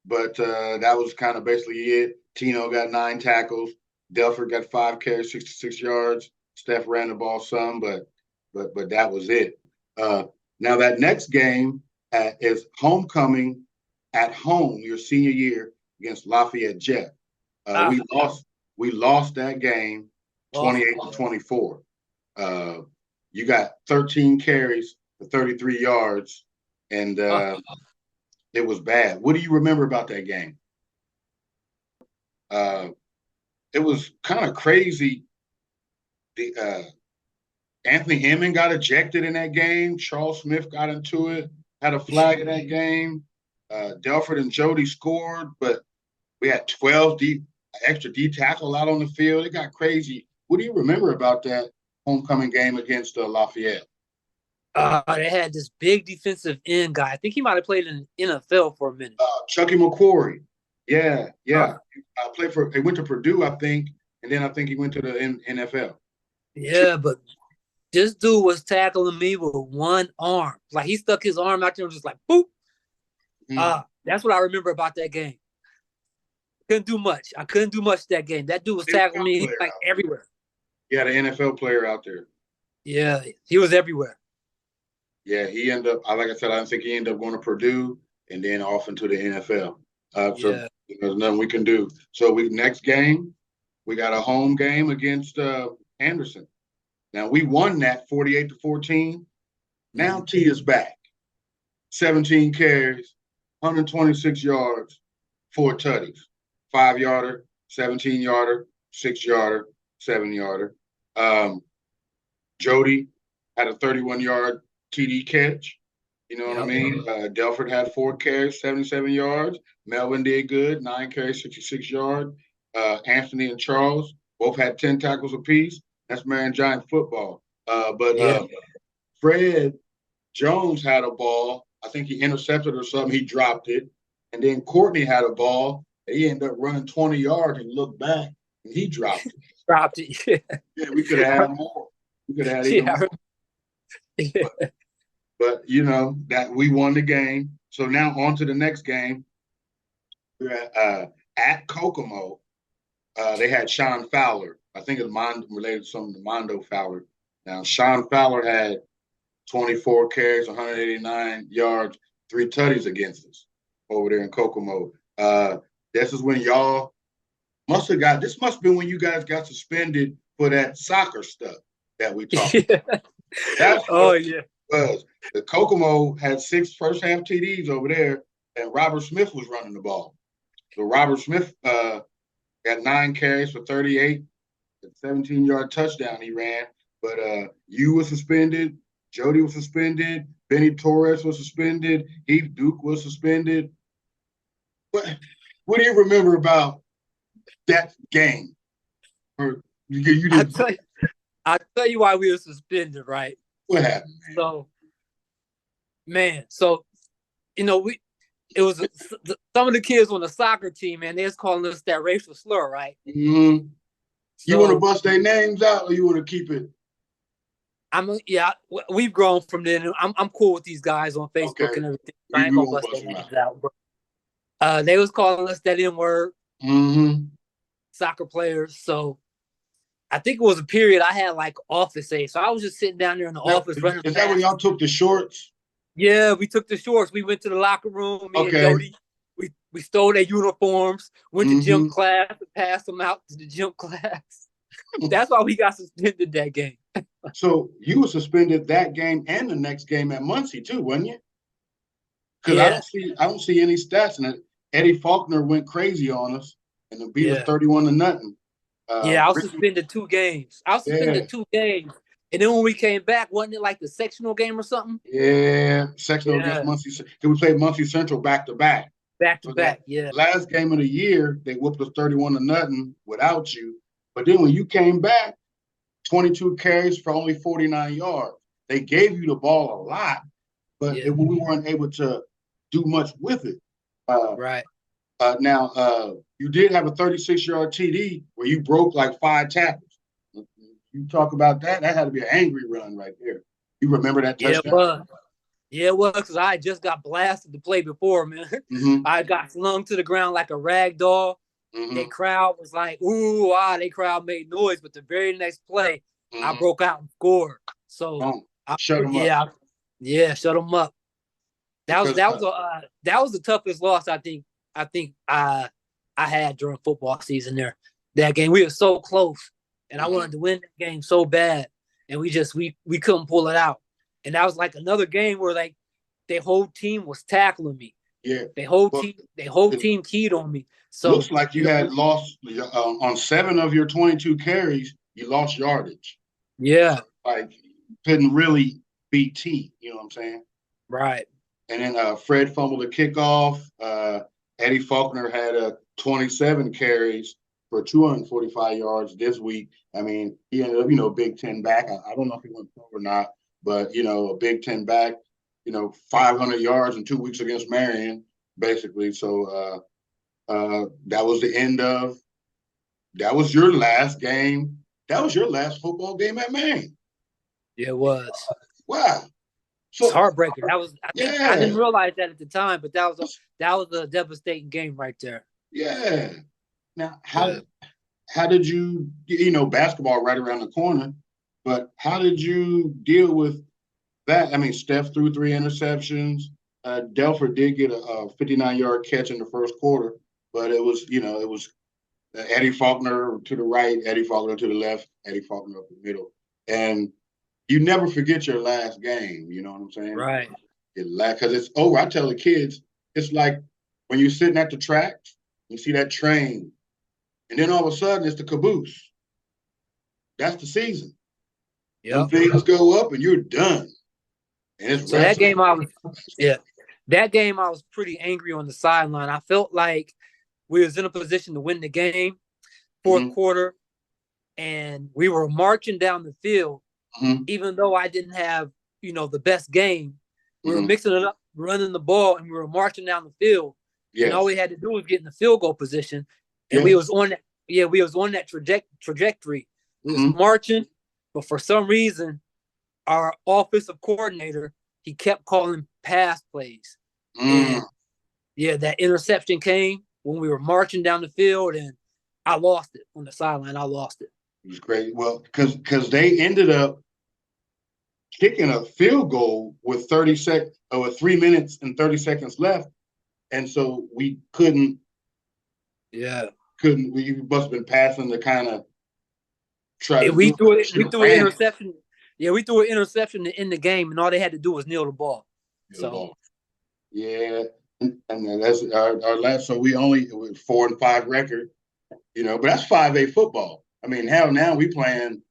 A: But that was kind of basically it. Tino got 9 tackles. Delford got 5 carries, 66 yards. Steph ran the ball some, but that was it. Now that next game is homecoming at home, your senior year against Lafayette Jet. We lost that game 28-24. You got 13 carries for 33 yards, and it was bad. What do you remember about that game? It was kind of crazy. Anthony Emmon got ejected in that game. Charles Smith got into it, had a flag in that game. Delford and Jody scored, but we had 12 extra D tackle out on the field. It got crazy. What do you remember about that homecoming game against Lafayette?
B: They had this big defensive end guy. I think he might have played in the NFL for a minute.
A: Chucky McQuarrie. Yeah. He went to Purdue, I think, and then I think he went to the NFL.
B: Yeah, but this dude was tackling me with one arm. Like he stuck his arm out there and just like boop. That's what I remember about that game. Couldn't do much. I couldn't do much that game. That dude was tackling me like everywhere.
A: Yeah, the NFL player out there.
B: Yeah, he was everywhere.
A: Yeah, he ended up, like I said, I think he ended up going to Purdue and then off into the NFL. So there's nothing we can do. So next game, we got a home game against Anderson. Now we won that 48-14. Now T is back. 17 carries, 126 yards, 4 tutties. 5-yarder, 17-yarder, 6-yarder, 7-yarder. Jody had a 31-yard TD catch. You know what I mean? Delford had 4 carries, 77 yards. Melvin did good, 9 carries, 66 yards. Anthony and Charles both had 10 tackles apiece. That's Marion Giant football. Fred Jones had a ball. I think he intercepted or something. He dropped it. And then Courtney had a ball. He ended up running 20 yards and looked back He dropped it.
B: Dropped it.
A: Yeah, we could have had more. We could have had even
B: Yeah.
A: more.
B: Yeah.
A: But that we won the game. So now on to the next game. We're at Kokomo. They had Sean Fowler. I think it's related to something to Mondo Fowler. Now Sean Fowler had 24 carries, 189 yards, 3 tutties against us over there in Kokomo. This is when y'all must have got. This must have been when you guys got suspended for that soccer stuff that we talked about. That's
B: Oh
A: what
B: yeah.
A: it was. The Kokomo had 6 first half TDs over there, and Robert Smith was running the ball. So Robert Smith got 9 carries for 38, a 17-yard touchdown he ran. But you were suspended, Jody was suspended, Benny Torres was suspended, Heath Duke was suspended. What do you remember about that game? Or you didn't.
B: I'll tell you why we were suspended, right?
A: What happened, man?
B: It was some of the kids on the soccer team, man, they was calling us that racial slur, right?
A: Mm-hmm. You want to bust their names out, or you want to keep it?
B: We've grown from then. I'm cool with these guys on Facebook and everything. I ain't gonna bust their names out. They was calling us that N-word, soccer players. So I think it was a period I had like office age. So I was just sitting down there in the office running.
A: Is that when y'all took the shorts?
B: Yeah, we took the shorts. We went to the locker room. Me and Jody. We stole their uniforms, went to gym class, and passed them out to the gym class. That's why we got suspended that game.
A: So you were suspended that game and the next game at Muncie too, wasn't you? Because I don't see any stats in it. Eddie Faulkner went crazy on us and beat us 31-0.
B: I was suspended 2 games. And then when we came back, wasn't it like the sectional game or something?
A: Yeah, sectional against Muncie. Because we played Muncie Central back-to-back.
B: Back-to-back,
A: Last game of the year, they whooped us 31-0 without you. But then when you came back, 22 carries for only 49 yards. They gave you the ball a lot, but we weren't able to do much with it.
B: Right.
A: Now, you did have a 36-yard TD where you broke like 5 tackles. You talk about that. That had to be an angry run right there. You remember that touchdown?
B: Yeah, it was because I just got blasted the play before, man. I got slung to the ground like a rag doll. The crowd was like, ooh, the crowd made noise. But the very next play, I broke out and scored. So
A: shut them up.
B: Yeah, shut them up. That was the toughest loss I think I had during football season there. That game, we were so close. And I wanted to win that game so bad. And we couldn't pull it out. And that was like another game where like their whole team was tackling me.
A: Yeah.
B: Their whole team keyed on me. So
A: looks like you had lost on 7 of your 22 carries, you lost yardage.
B: Yeah.
A: Like couldn't really beat T, you know what I'm saying?
B: Right.
A: And then Fred fumbled a kickoff. Eddie Faulkner had 27 carries for 245 yards this week. I mean, he ended up, Big Ten back. I don't know if he went pro or not, but, a Big Ten back, 500 yards in 2 weeks against Marion, basically. So that was the end of – that was your last game. That was your last football game at Marion.
B: Yeah, it was.
A: Wow.
B: So, it's heartbreaking. I didn't realize that at the time, but that was a devastating game right there.
A: Yeah. Now, how did you basketball right around the corner, but how did you deal with that? I mean, Steph threw 3 interceptions. Delfer did get a 59-yard catch in the first quarter, but it was Eddie Faulkner to the right, Eddie Faulkner to the left, Eddie Faulkner up the middle. And you never forget your last game, you know what I'm saying?
B: Right.
A: Because it's over. I tell the kids, it's like when you're sitting at the track, you see that train, and then all of a sudden it's the caboose. That's the season. Yeah. Things go up and you're done. And it's
B: that game I was pretty angry on the sideline. I felt like we was in a position to win the game, fourth quarter, and we were marching down the field, even though I didn't have, the best game. We were mixing it up, running the ball, and we were marching down the field. Yes. And all we had to do was get in the field goal position. And we was on yeah, we was on that trajectory. We was
A: Mm-hmm.
B: marching, but for some reason, our offensive coordinator, he kept calling pass plays.
A: Mm.
B: And yeah, that interception came when we were marching down the field, and I lost it on the sideline. I lost it.
A: It was great. Well, because they ended up kicking a field goal with 3 minutes and 30 seconds left, and so we couldn't.
B: Yeah,
A: We must have been passing to kind of try
B: yeah,
A: to do it.
B: we
A: Should have
B: threw an
A: ran it.
B: interception. Yeah, we threw an interception to end the game, and all they had to do was kneel the ball.
A: The
B: So
A: ball. Yeah, and that's our last. So we only 4-5 record, but that's 5A football. I mean, hell, now we playing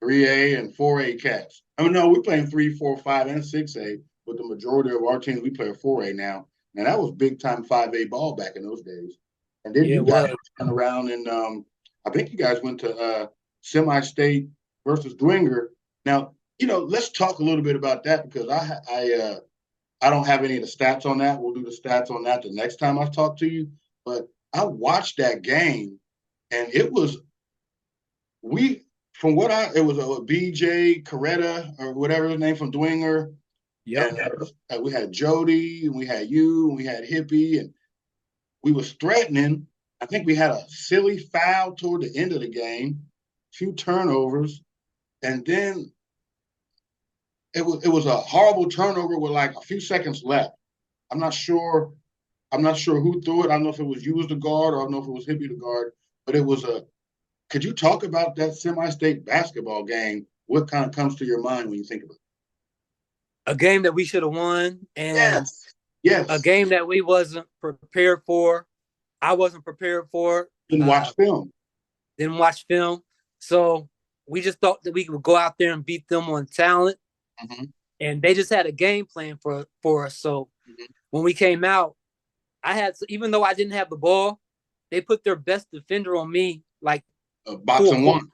A: 3A and 4A cats. I mean, no, we're playing 3, 4, 5, and 6A. But the majority of our teams, we play 4A now. And that was big time 5A ball back in those days. And then
B: yeah,
A: you
B: it
A: guys
B: was.
A: went around and I think you guys went to semi-state versus Dwinger. Now, let's talk a little bit about that because I don't have any of the stats on that. We'll do the stats on that the next time I talk to you. But I watched that game, and it was it was a BJ Coretta or whatever his name from Dwinger,
B: Yep.
A: and we had Jody, and we had you, and we had Hippie, and we was threatening. I think we had a silly foul toward the end of the game, a few turnovers, and then it was a horrible turnover with like a few seconds left. I'm not sure. I'm not sure who threw it. I don't know if it was you as the guard or I don't know if it was Hippie the guard, but it was a. Could you talk about that semi-state basketball game? What kind of comes to your mind when you think about it?
B: A game that we should have won, and
A: Yes.
B: a
A: Yes.
B: game that we wasn't prepared for. I wasn't prepared for.
A: Didn't watch film.
B: Didn't watch film, so we just thought that we could go out there and beat them on talent,
A: Mm-hmm.
B: and they just had a game plan for us. So
A: Mm-hmm.
B: when we came out, even though I didn't have the ball, they put their best defender on me, like full
A: Boxing
B: court.
A: one.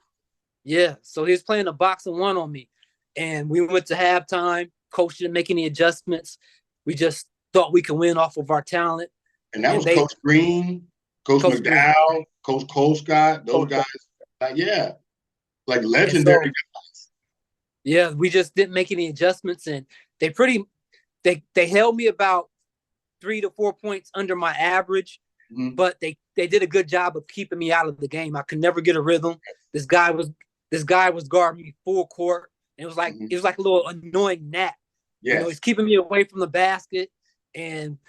B: Yeah, so he was playing a boxing one on me, and we went to halftime. Coach didn't make any adjustments. We just thought we could win off of our talent,
A: And that
B: and
A: was Coach Green, Coach
B: Coach Green,
A: McDowell, Coach Colescott, those
B: Coach.
A: guys. Yeah, like
B: And
A: legendary
B: so
A: guys.
B: yeah, we just didn't make any adjustments, and they held me about 3 to 4 points under my average,
A: Mm-hmm.
B: but they did a good job of keeping me out of the game. I could never get a rhythm. This guy was guarding me full court. And
A: Mm-hmm.
B: it was like a little annoying gnat.
A: Yes.
B: He's keeping me away from the basket. And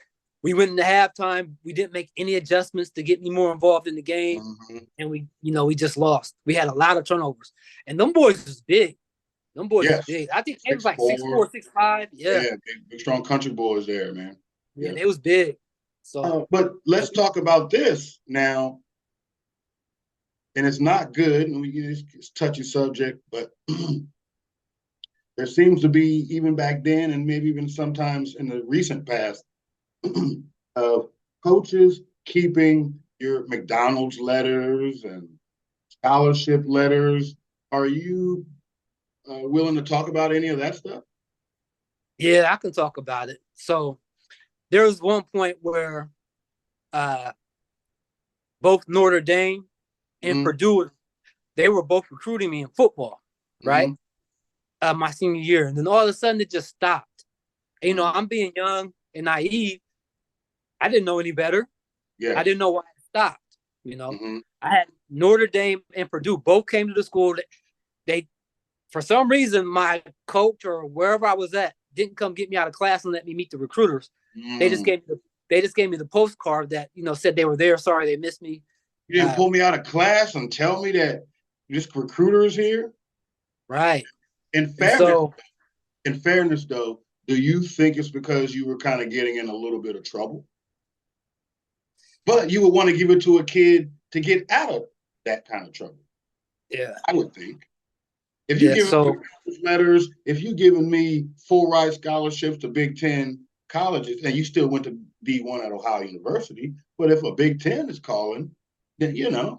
B: we went into halftime. We didn't make any adjustments to get me more involved in the game.
A: Mm-hmm.
B: And we just lost. We had a lot of turnovers. And them boys was big. Them boys was big. I think they was like 6'4", 6'5". Yeah.
A: Yeah, big strong country boys there, man.
B: Yeah, they was big. So
A: but let's talk about this now. And it's not good, and it's a touchy subject, but there seems to be, even back then, and maybe even sometimes in the recent past, of coaches keeping your McDonald's letters and scholarship letters. Are you willing to talk about any of that stuff?
B: yeah, I can talk about it. So there was one point where both Notre Dame and
A: Mm-hmm.
B: Purdue, they were both recruiting me in football, right?
A: Mm-hmm.
B: My senior year. And then all of a sudden it just stopped. And,
A: Mm-hmm.
B: I'm being young and naive. I didn't know any better.
A: Yes.
B: I didn't know why it stopped.
A: Mm-hmm.
B: I had Notre Dame and Purdue both came to the school. They for some reason, my coach or wherever I was at didn't come get me out of class and let me meet the recruiters. They just gave me the postcard that said they were there. Sorry, they missed me.
A: You didn't pull me out of class and tell me that this recruiter is here.
B: Right.
A: In fairness, though, do you think it's because you were kind of getting in a little bit of trouble? But you would want to give it to a kid to get out of that kind of trouble.
B: Yeah.
A: I would think. If you give me letters, if you giving me full ride scholarships to Big Ten colleges, and you still went to D1 at Ohio University, but if a Big Ten is calling, then that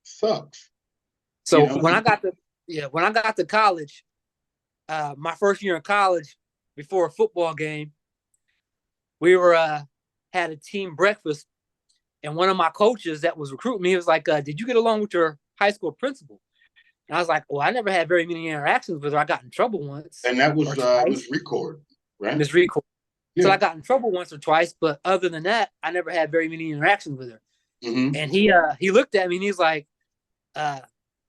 A: sucks.
B: So when I got to college, my first year in college, before a football game, we had a team breakfast, And one of my coaches that was recruiting me was like, did you get along with your high school principal? And I was like, well, I never had very many interactions with her. I got in trouble once
A: And that
B: or
A: was
B: twice.
A: Miss Record, right?
B: Miss Record. So
A: Yeah.
B: I got in trouble once or twice, but other than that, I never had very many interactions with her.
A: Mm-hmm.
B: And he looked at me and he's like,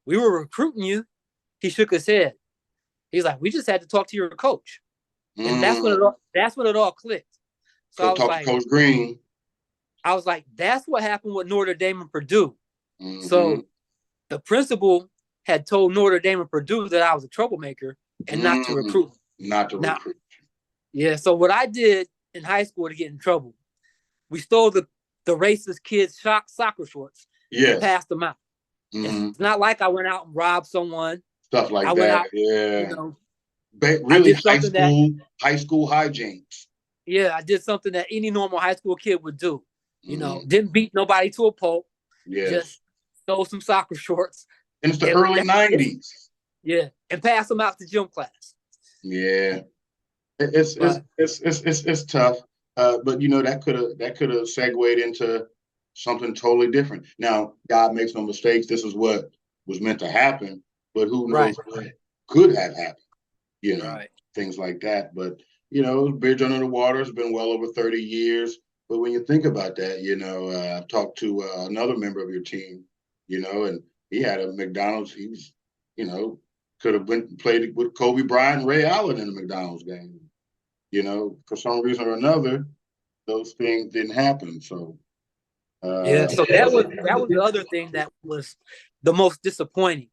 B: we were recruiting you. He shook his head. He's like, we just had to talk to your coach. And that's when it all clicked. So I was
A: talk
B: like,
A: to Coach Green.
B: I was like, that's what happened with Notre Dame and Purdue.
A: Mm-hmm.
B: So the principal had told Notre Dame and Purdue that I was a troublemaker and not to recruit.
A: Not to recruit.
B: Yeah. So what I did in high school to get in trouble, we stole the racist kids' soccer shorts and passed them out.
A: Mm-hmm.
B: It's not like I went out and robbed someone.
A: Stuff like
B: I
A: that.
B: went out,
A: yeah.
B: You know,
A: really high school hijinks.
B: Yeah, I did something that any normal high school kid would do. You know, didn't beat nobody to a pulp.
A: Yes.
B: Just stole some soccer shorts.
A: And it's the early 90s.
B: Yeah, and pass them out to gym class.
A: Yeah, it's tough. But you know that could have segued into something totally different. Now, God makes no mistakes. This is what was meant to happen, but who knows what could have happened? You know, things like that. But you know, bridge under the water has been well over 30 years. But when you think about that, you know, I talked to another member of your team, you know, and he had a McDonald's. He was, you know, could have went and played with Kobe Bryant and Ray Allen in the McDonald's game. You know, for some reason or another, those things didn't happen. So
B: so that was the other thing that was the most disappointing.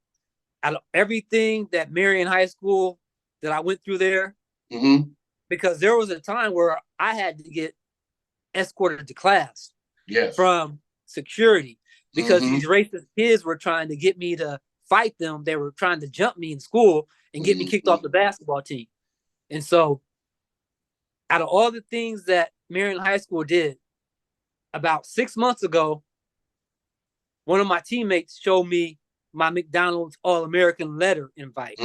B: Out of everything that Marion High School that I went through there, because there was a time where I had to get escorted to class from security because these racist kids were trying to get me to fight them. They were trying to jump me in school and get me kicked off the basketball team. And so out of all the things that Marion High School did, about 6 months ago, one of my teammates showed me my McDonald's All-American letter invite.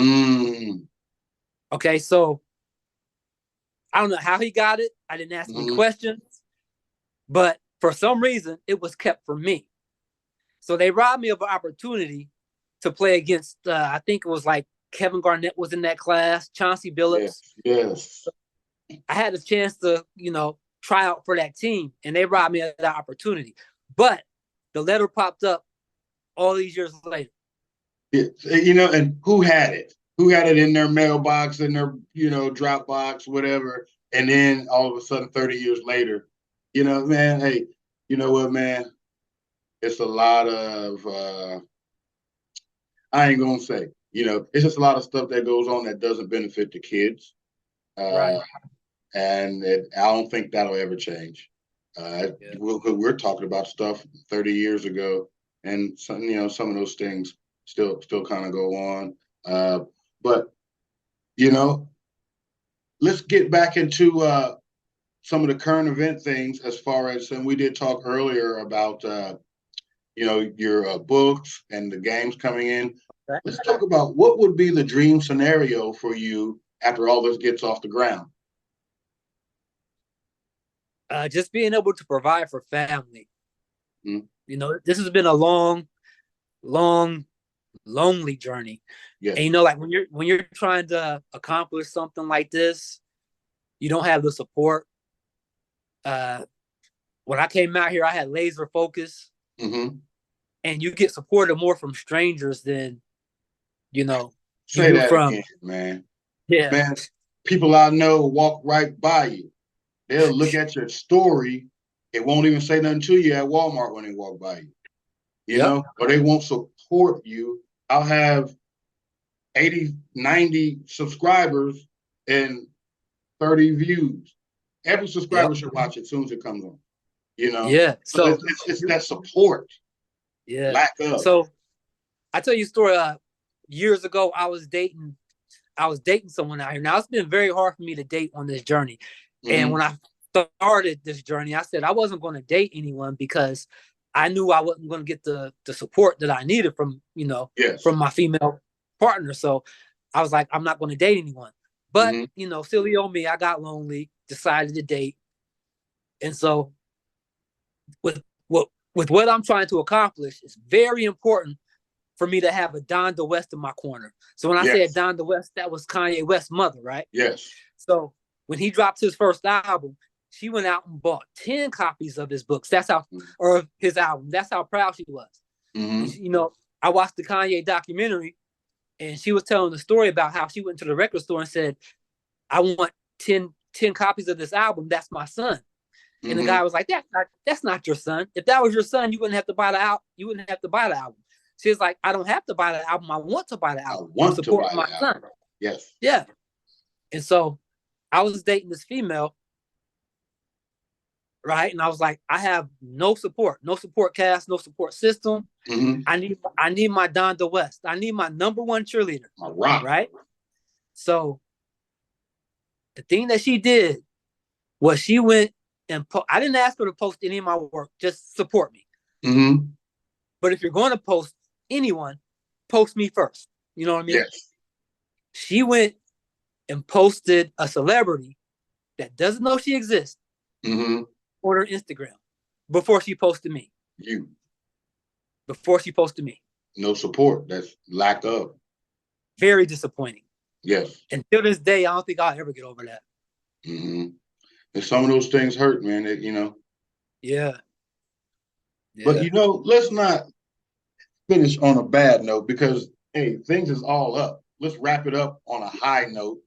B: Okay, so I don't know how he got it. I didn't ask any questions, but for some reason, it was kept from me. So they robbed me of an opportunity to play against, I think it was like Kevin Garnett was in that class, Chauncey Billups.
A: Yes.
B: I had a chance to, you know, try out for that team, and they robbed me of that opportunity. But the letter popped up all these years later.
A: Yeah, you know, and who had it? Who had it in their mailbox, in their, you know, Dropbox, whatever, and then all of a sudden, 30 years later, you know, man, hey, you know what, man? It's a lot of, I ain't gonna say, you know, it's just a lot of stuff that goes on that doesn't benefit the kids. And I don't think that'll ever change. We're talking about stuff 30 years ago, and some, you know, some of those things still kind of go on. But you know, let's get back into some of the current event things as far as, and we did talk earlier about you know, your books and the games coming in. Let's talk about what would be the dream scenario for you after all this gets off the ground.
B: Just being able to provide for family. You know, this has been a long, lonely journey. And you know, like when you're trying to accomplish something like this, you don't have the support. When I came out here, I had laser focus, and you get supported more from strangers than, you know,
A: say that from again, man.
B: Yeah,
A: man. People I know walk right by you. They'll look at your story. It won't even say nothing to you at Walmart when they walk by you. You know, or they won't support you. I'll have 80, 90 subscribers and 30 views. Every subscriber should watch it as soon as it comes on. You know?
B: Yeah.
A: So it's that support.
B: Yeah.
A: Lack of.
B: So I tell you a story. Years ago, I was dating someone out here. Now, it's been very hard for me to date on this journey. And when I started this journey, I said I wasn't going to date anyone because I knew I wasn't going to get the support that I needed from, you know, from my female partner. So I was like, I'm not going to date anyone. But, you know, silly old me, I got lonely, decided to date. And so with with what I'm trying to accomplish, it's very important for me to have a Donda West in my corner. So when I said
A: Yes.
B: Donda West, that was Kanye West's mother, right?
A: Yes.
B: So when he dropped his first album, she went out and bought 10 copies of his books. That's how, or his album. That's how proud she was.
A: Mm-hmm.
B: You know, I watched the Kanye documentary, and she was telling the story about how she went to the record store and said, I want 10 copies of this album. That's my son. And the guy was like, that's not your son. If that was your son, you wouldn't have to buy the album. You wouldn't have to buy the album. She was like, I don't have to buy the album. I want to buy the album.
A: I want
B: to support
A: to buy
B: my son.
A: album. Yes.
B: Yeah. And so I was dating this female, right? And I was like, I have no support cast, no support system.
A: Mm-hmm.
B: I need my Donda West. I need my number one cheerleader.
A: My rock.
B: Right? So the thing that she did was she went and I didn't ask her to post any of my work, just support me.
A: Mm-hmm.
B: But if you're going to post anyone, post me first. You know what I mean?
A: Yes.
B: She went and posted a celebrity that doesn't know she exists
A: on
B: her Instagram before she posted me. Before she posted me.
A: No support. That's lack of.
B: Very disappointing.
A: Yes.
B: And to this day, I don't think I'll ever get over that.
A: Mm-hmm. And some of those things hurt, man.
B: Yeah.
A: But let's not finish on a bad note because things is all up. Let's wrap it up on a high note.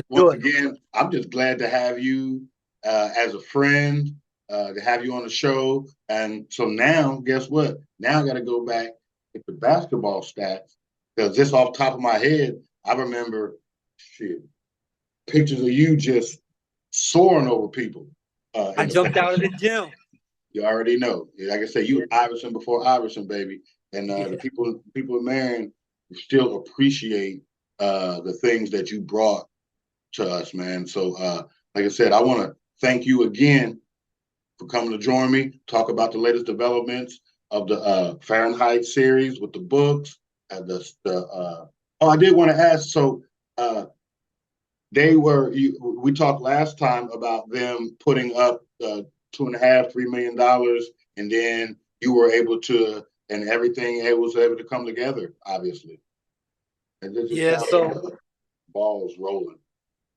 A: Once again, I'm just glad to have you as a friend, to have you on the show. And so now, guess what? Now I got to go back at the basketball stats because just off the top of my head, I remember pictures of you just soaring over people.
B: I jumped out of the gym.
A: You already know. Like I said, you were Iverson before Iverson, baby. And the people in Marion still appreciate the things that you brought to us, man. So, like I said, I want to thank you again for coming to join me, talk about the latest developments of the Fahrenheit series with the books. I did want to ask, so we talked last time about them putting up $2.5–3 million, and then you were able to, and everything was able to come together, obviously. And
B: so
A: balls rolling.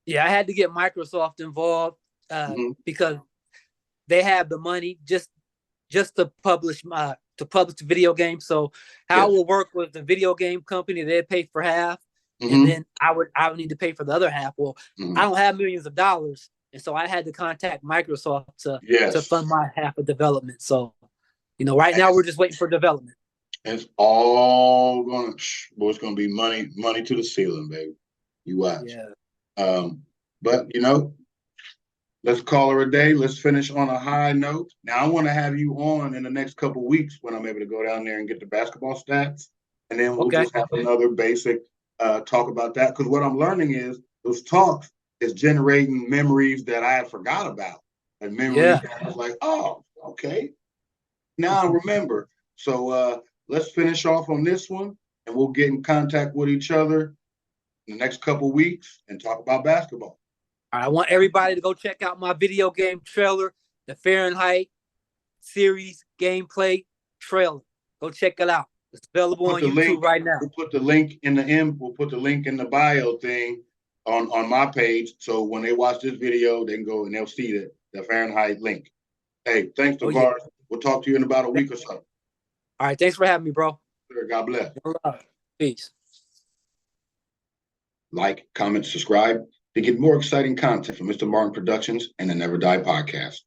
B: Yeah, I had to get Microsoft involved because they have the money just to publish the video game. So how it will work with the video game company, they'd pay for half, and then I would need to pay for the other half. Well, I don't have millions of dollars, and so I had to contact Microsoft to fund my half of development. So, right now we're just waiting for development.
A: It's all it's gonna be money to the ceiling, baby. You watch.
B: Yeah.
A: But let's call her a day. Let's finish on a high note. Now I want to have you on in the next couple of weeks when I'm able to go down there and get the basketball stats, and then we'll just have another basic talk about that. Because what I'm learning is those talks is generating memories that I had forgot about, and memories that I was like, oh, okay, now I remember. So let's finish off on this one, and we'll get in contact with each other in the next couple of weeks and talk about basketball.
B: I want everybody to go check out my video game trailer, the Fahrenheit series gameplay trailer. Go check it out. It's available on YouTube right now.
A: We'll put the link in the bio thing on my page. So when they watch this video, they can go and they'll see the Fahrenheit link. Hey, thanks, Tavares. We'll talk to you in about a week or so.
B: All right. Thanks for having me, bro.
A: Sure, God bless.
B: Peace.
A: Like, comment, subscribe to get more exciting content from Mr. Martin Productions and the Never Die Podcast.